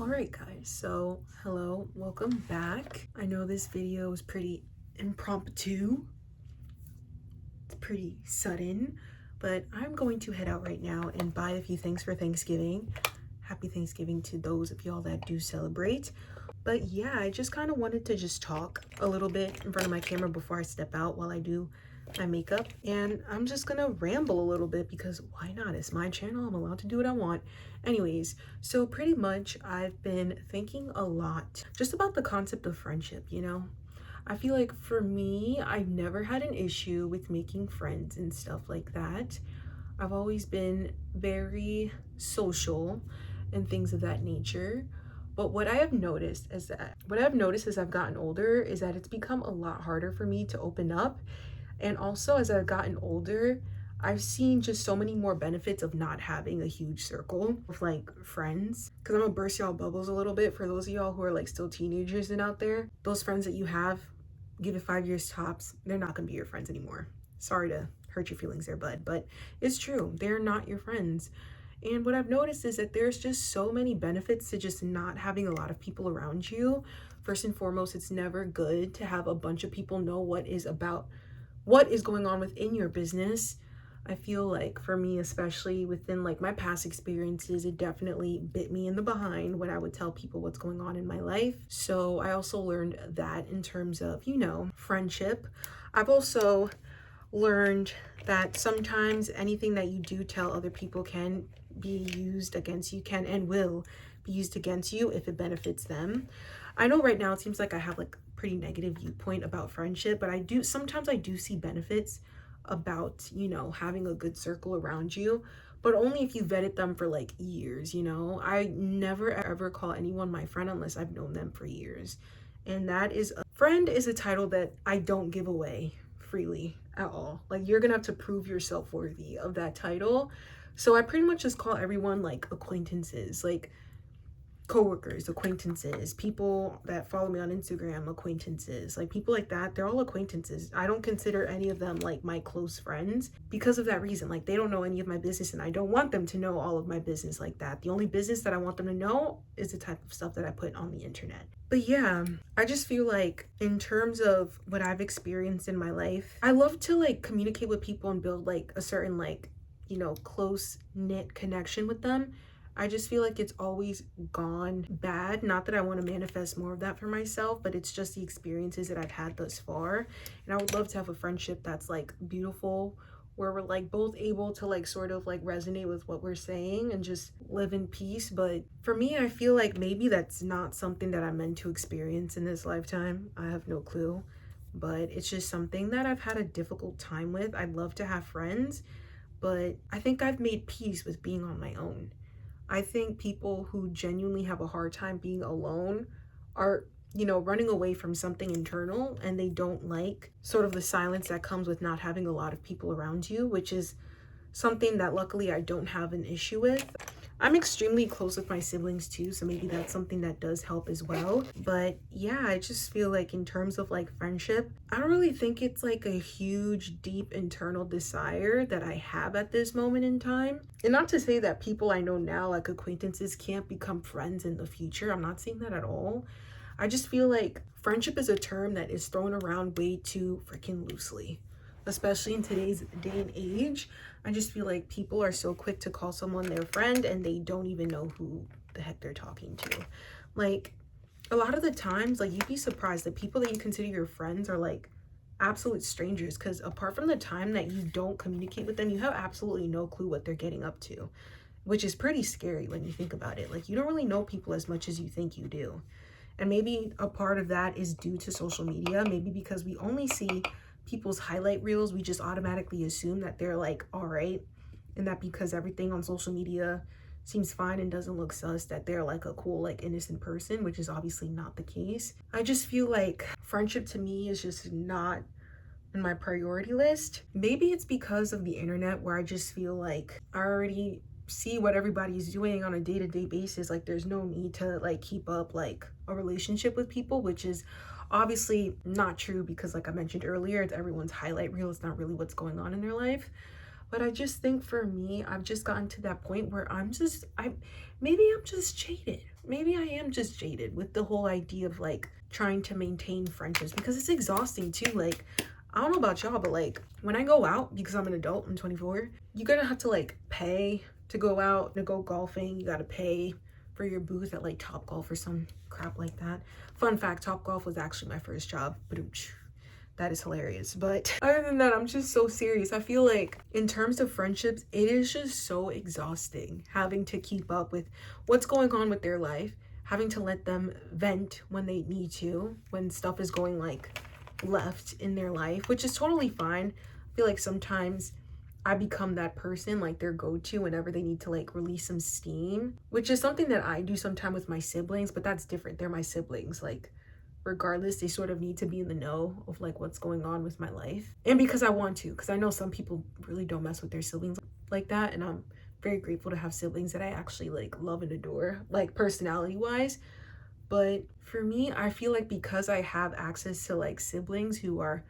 All right, guys, so hello, welcome back. I know this video is pretty impromptu, it's pretty sudden, but I'm going to head out right now and buy a few things for Thanksgiving. Happy Thanksgiving to those of y'all that do celebrate. But yeah, I just kind of wanted to just talk a little bit in front of my camera before I step out while I do my makeup, and I'm just gonna ramble a little bit because why not? It's my channel, I'm allowed to do what I want. Anyways, so pretty much I've been thinking a lot just about the concept of friendship, you know? I feel like for me, I've never had an issue with making friends and stuff like that. I've always been very social and things of that nature. But what I have noticed is as I've gotten older is that it's become a lot harder for me to open up. And also, as I've gotten older, I've seen just so many more benefits of not having a huge circle of like friends. Because I'm gonna burst y'all bubbles a little bit for those of y'all who are like still teenagers and out there. Those friends that you have, give it 5 years tops, they're not gonna be your friends anymore. Sorry to hurt your feelings there, bud, but it's true. They're not your friends. And what I've noticed is that there's just so many benefits to just not having a lot of people around you. First and foremost, it's never good to have a bunch of people know what is going on within your business. I feel like for me, especially within like my past experiences, it definitely bit me in the behind when I would tell people what's going on in my life. So I also learned that in terms of, you know, friendship. I've also learned that sometimes anything that you do tell other people can be used against you, can and will be used against you if it benefits them. I know right now it seems like I have like pretty negative viewpoint about friendship, but I do see benefits about, you know, having a good circle around you, but only if you vetted them for like years, you know. I never ever call anyone my friend unless I've known them for years. And friend is a title that I don't give away freely at all. Like, you're gonna have to prove yourself worthy of that title. So I pretty much just call everyone like acquaintances, like coworkers, acquaintances, people that follow me on Instagram, acquaintances, like people like that. They're all acquaintances. I don't consider any of them like my close friends because of that reason. Like, they don't know any of my business and I don't want them to know all of my business like that. The only business that I want them to know is the type of stuff that I put on the internet. But yeah, I just feel like in terms of what I've experienced in my life, I love to like communicate with people and build like a certain like, you know, close knit connection with them. I just feel like it's always gone bad. Not that I want to manifest more of that for myself, but it's just the experiences that I've had thus far. And I would love to have a friendship that's like beautiful, where we're like both able to like sort of like resonate with what we're saying and just live in peace. But for me, I feel like maybe that's not something that I'm meant to experience in this lifetime. I have no clue, but it's just something that I've had a difficult time with. I'd love to have friends, but I think I've made peace with being on my own. I think people who genuinely have a hard time being alone are, you know, running away from something internal, and they don't like sort of the silence that comes with not having a lot of people around you, which is something that luckily I don't have an issue with. I'm extremely close with my siblings too, so maybe that's something that does help as well. But yeah, I just feel like in terms of like friendship, I don't really think it's like a huge, deep internal desire that I have at this moment in time. And not to say that people I know now, like acquaintances, can't become friends in the future. I'm not saying that at all. I just feel like friendship is a term that is thrown around way too freaking loosely, especially in today's day and age. I just feel like people are so quick to call someone their friend and they don't even know who the heck they're talking to. Like, a lot of the times, like, you'd be surprised that people that you consider your friends are like absolute strangers, because apart from the time that you don't communicate with them, you have absolutely no clue what they're getting up to, which is pretty scary when you think about it. Like, you don't really know people as much as you think you do. And maybe a part of that is due to social media. Maybe because we only see people's highlight reels, we just automatically assume that they're like all right, and that because everything on social media seems fine and doesn't look sus, that they're like a cool, like innocent person, which is obviously not the case. I just feel like friendship to me is just not in my priority list. Maybe it's because of the internet, where I just feel like I already see what everybody's doing on a day-to-day basis. Like, there's no need to like keep up like a relationship with people, which is obviously not true, because like I mentioned earlier, it's everyone's highlight reel. It's not really what's going on in their life. But I just think for me, I've just gotten to that point where maybe I'm just jaded. Maybe I am just jaded with the whole idea of like trying to maintain friendships because it's exhausting too. Like, I don't know about y'all, but like when I go out, because I'm an adult, I'm 24, you're gonna have to like pay to go out to go golfing. You gotta pay for your booth at like Top Golf or some crap like that. Fun fact, Top Golf was actually my first job. But that is hilarious. But other than that, I'm just so serious. I feel like in terms of friendships, it is just so exhausting having to keep up with what's going on with their life, having to let them vent when they need to, when stuff is going like left in their life, which is totally fine. I feel like sometimes I become that person, like their go-to whenever they need to like release some steam, which is something that I do sometimes with my siblings, but that's different. They're my siblings. Like, regardless, they sort of need to be in the know of like what's going on with my life. And because I want to, because I know some people really don't mess with their siblings like that. And I'm very grateful to have siblings that I actually like love and adore, like personality wise. But for me, I feel like because I have access to like siblings who are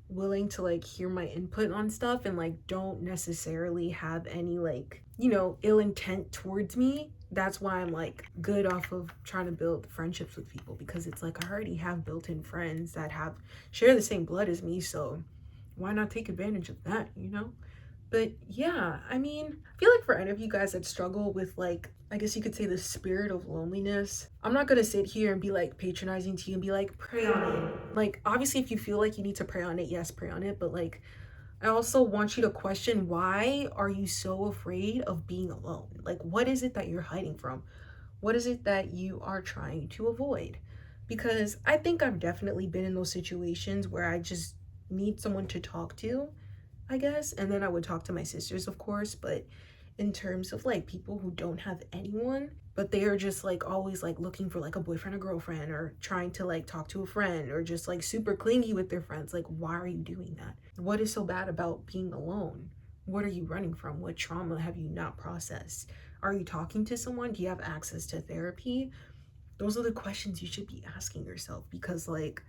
willing to like hear my input on stuff and like don't necessarily have any like, you know, ill intent towards me, that's why I'm like good off of trying to build friendships with people, because it's like I already have built-in friends that have share the same blood as me, so why not take advantage of that, you know? But yeah, I mean, I feel like for any of you guys that struggle with like, I guess you could say the spirit of loneliness, I'm not gonna sit here and be like patronizing to you and be like, pray on it. Like, obviously, if you feel like you need to pray on it, yes, pray on it. But like, I also want you to question, why are you so afraid of being alone? Like, what is it that you're hiding from? What is it that you are trying to avoid? Because I think I've definitely been in those situations where I just need someone to talk to, I guess. And then I would talk to my sisters, of course. But in terms of like people who don't have anyone, but they are just like always like looking for like a boyfriend or girlfriend, or trying to like talk to a friend, or just like super clingy with their friends, like, why are you doing that? What is so bad about being alone? What are you running from? What trauma have you not processed? Are you talking to someone? Do you have access to therapy? Those are the questions you should be asking yourself, because like,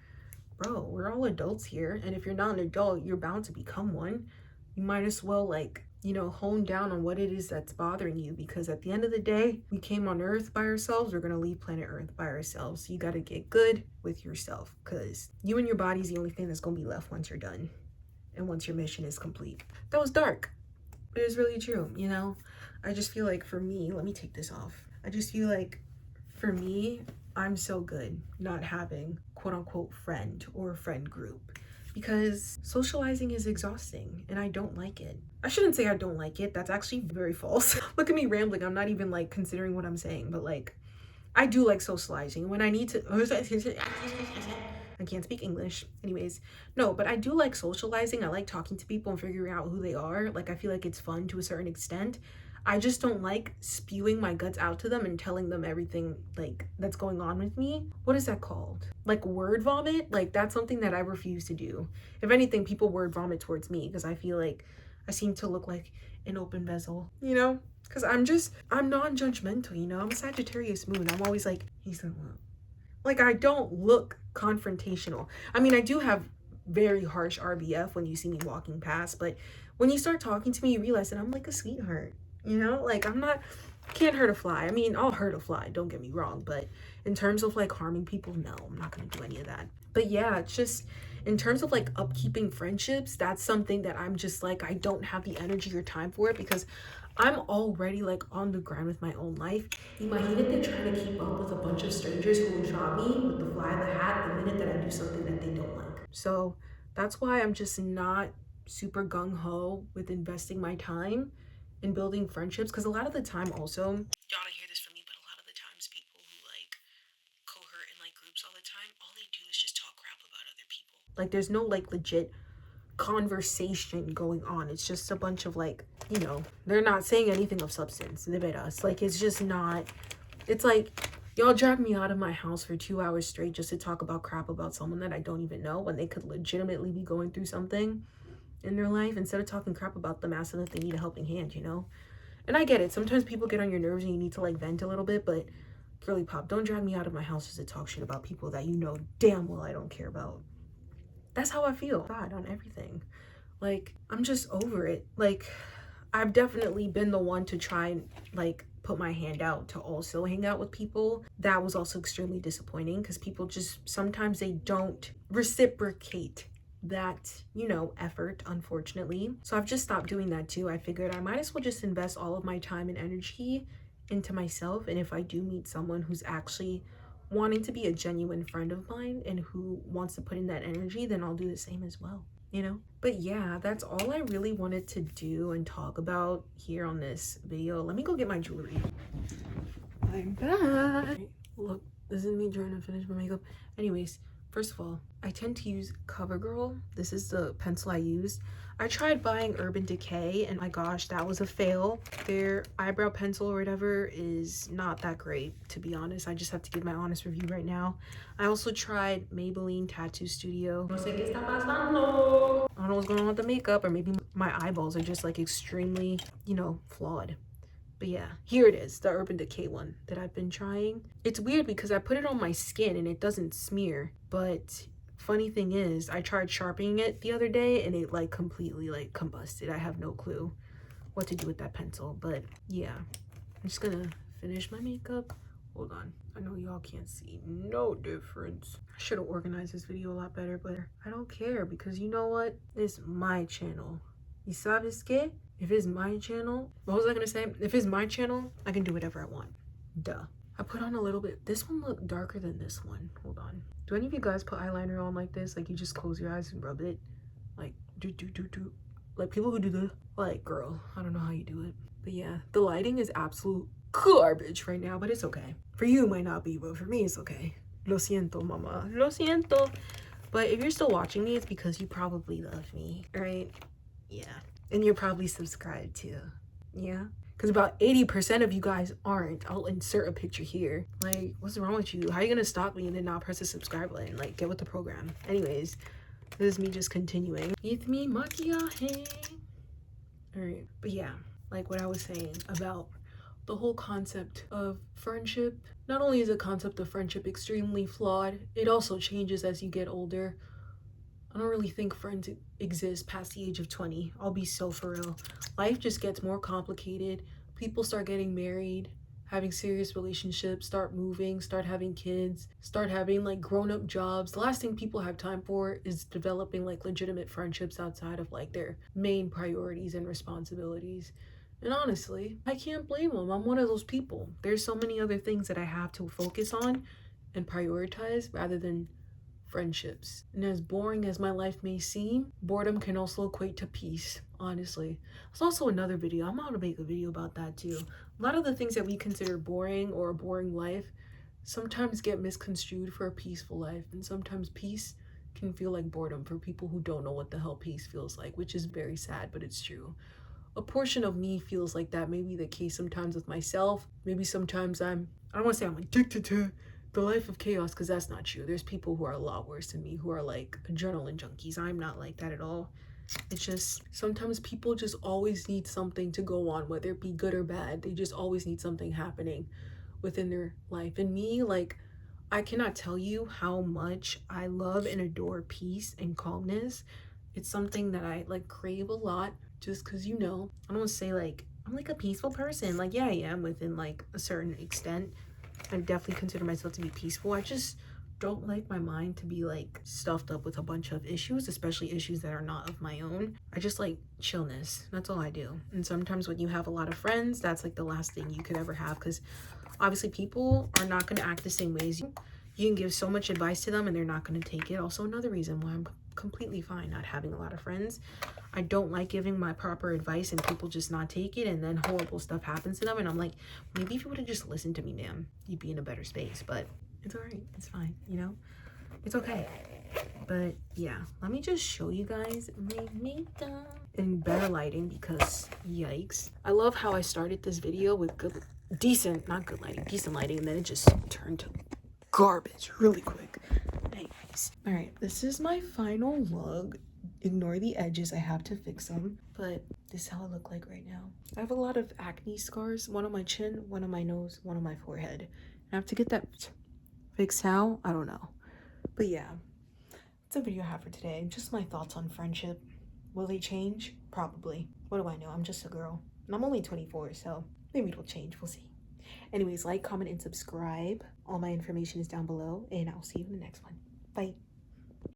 bro, we're all adults here, and if you're not an adult, you're bound to become one. You might as well like, you know, hone down on what it is that's bothering you, because at the end of the day, we came on Earth by ourselves, we're gonna leave planet Earth by ourselves. So you gotta get good with yourself, because you and your body is the only thing that's gonna be left once you're done and once your mission is complete. That was dark, but it's really true, you know? I just feel like for me, let me take this off. I just feel like for me, I'm so good not having quote unquote friend or friend group, because socializing is exhausting and I don't like it. I shouldn't say I don't like it. That's actually very false. Look at me rambling. I'm not even like considering what I'm saying, but like, I do like socializing when I need to. I can't speak English. Anyways, no, but I do like socializing. I like talking to people and figuring out who they are. Like, I feel like it's fun to a certain extent. I just don't like spewing my guts out to them and telling them everything like that's going on with me. What is that called? Like word vomit? Like, that's something that I refuse to do. If anything, people word vomit towards me because I feel like I seem to look like an open vessel, you know? Because I'm non-judgmental, you know? I'm a Sagittarius moon. I'm always like, he's in love. Like, I don't look confrontational. I mean, I do have very harsh RBF when you see me walking past, but when you start talking to me, you realize that I'm like a sweetheart, you know? Like, I'm not, can't hurt a fly. I mean, I'll hurt a fly, don't get me wrong, but in terms of like harming people, no, I'm not gonna do any of that. But yeah, it's just, in terms of like upkeeping friendships, that's something that I'm just like, I don't have the energy or time for it, because I'm already like on the ground with my own life. Imagínate trying to keep up with a bunch of strangers who will drop me with the fly in the hat the minute that I do something that they don't like. So that's why I'm just not super gung-ho with investing my time in building friendships, because a lot of the time also, y'all don't hear this from me, but a lot of the times people who like cohort in like groups all the time, all they do is just talk crap about other people. Like, there's no like legit conversation going on. It's just a bunch of like, you know, they're not saying anything of substance. De veras. Like, it's just not, it's like, y'all drag me out of my house for 2 hours straight just to talk about crap about someone that I don't even know, when they could legitimately be going through something in their life, instead of talking crap about them, asking if they need a helping hand, you know? And I get it. Sometimes people get on your nerves and you need to like vent a little bit, but girly pop, don't drag me out of my house just to talk shit about people that you know damn well I don't care about. That's how I feel. God, on everything. Like, I'm just over it. Like, I've definitely been the one to try and like put my hand out to also hang out with people. That was also extremely disappointing because people just sometimes they don't reciprocate that, you know, effort, unfortunately. So I've just stopped doing that too. I figured I might as well just invest all of my time and energy into myself, and if I do meet someone who's actually wanting to be a genuine friend of mine and who wants to put in that energy, then I'll do the same as well, you know? But yeah, that's all I really wanted to do and talk about here on this video. Let me go get my jewelry. I'm back. Look, this is me trying to finish my makeup. Anyways, first of all, I tend to use CoverGirl. This is the pencil I used. I tried buying Urban Decay and my gosh, that was a fail. Their eyebrow pencil or whatever is not that great, to be honest. I just have to give my honest review right now. I also tried Maybelline Tattoo Studio. No sé qué está pasando. I don't know what's going on with the makeup, or maybe my eyeballs are just like extremely, you know, flawed. But yeah, here it is, the Urban Decay one that I've been trying. It's weird because I put it on my skin and it doesn't smear, but funny thing is I tried sharpening it the other day and it like completely like combusted. I have no clue what to do with that pencil, but yeah, I'm just gonna finish my makeup. Hold on, I know y'all can't see no difference. I should have organized this video a lot better, but I don't care because you know what? It's my channel. Y sabes que? If it's my channel, what was I gonna say? If it's my channel, I can do whatever I want. Duh. I put on a little bit. This one looked darker than this one. Hold on. Do any of you guys put eyeliner on like this? Like you just close your eyes and rub it? Like do. Like people who do the, like girl, I don't know how you do it. But yeah, the lighting is absolute garbage right now, but it's okay. For you it might not be, but for me it's okay. Lo siento, mama. Lo siento. But if you're still watching me, it's because you probably love me, right? Yeah. And you're probably subscribed too. Yeah? Because about 80% of you guys aren't. I'll insert a picture here. Like, what's wrong with you? How are you gonna stalk me and then not press the subscribe button? Like, get with the program. Anyways, this is me just continuing. With me maquillaje. Alright, but yeah, like what I was saying about the whole concept of friendship. Not only is the concept of friendship extremely flawed, it also changes as you get older. I don't really think friends exist past the age of 20. I'll be so for real. Life just gets more complicated. People start getting married, having serious relationships, start moving, start having kids, start having like grown-up jobs. The last thing people have time for is developing like legitimate friendships outside of like their main priorities and responsibilities. And honestly, I can't blame them. I'm one of those people. There's so many other things that I have to focus on and prioritize rather than friendships. And as boring as my life may seem, boredom can also equate to peace, honestly. There's also another video. I'm going to make a video about that too. A lot of the things that we consider boring or a boring life sometimes get misconstrued for a peaceful life, and sometimes peace can feel like boredom for people who don't know what the hell peace feels like, which is very sad, but it's true. A portion of me feels like that may be the case sometimes with myself. Maybe sometimes I don't want to say I'm addicted to the life of chaos, because that's not true. There's people who are a lot worse than me, who are like adrenaline junkies. I'm not like that at all. It's just sometimes people just always need something to go on, whether it be good or bad. They just always need something happening within their life. And me, like, I cannot tell you how much I love and adore peace and calmness. It's something that I like crave a lot, just because, you know, I don't want to say like I'm like a peaceful person. Like, yeah, I am within like a certain extent. I definitely consider myself to be peaceful. I just don't like my mind to be like stuffed up with a bunch of issues, especially issues that are not of my own. I just like chillness. That's all I do. And sometimes when you have a lot of friends, that's like the last thing you could ever have, because obviously people are not going to act the same way as you. You can give so much advice to them and they're not going to take it. Also, another reason why I'm completely fine not having a lot of friends. I don't like giving my proper advice and people just not take it, and then horrible stuff happens to them, and I'm like, maybe if you would have just listened to me, ma'am, you'd be in a better space. But it's all right. It's fine, you know? It's okay. But yeah, let me just show you guys my makeup in better lighting, because yikes. I love how I started this video with decent lighting, and then it just turned to garbage really quick. Anyways, all right, this is my final look. Ignore the edges, I have to fix them, but this is how I look like right now. I have a lot of acne scars, one on my chin, one on my nose, one on my forehead. I have to get that fixed. How? I don't know. But yeah, that's a video I have for today. Just my thoughts on friendship. Will they change? Probably. What do I know? I'm just a girl. And I'm only 24, so maybe it'll change. We'll see. Anyways, like, comment, and subscribe. All my information is down below, and I'll see you in the next one. Bye.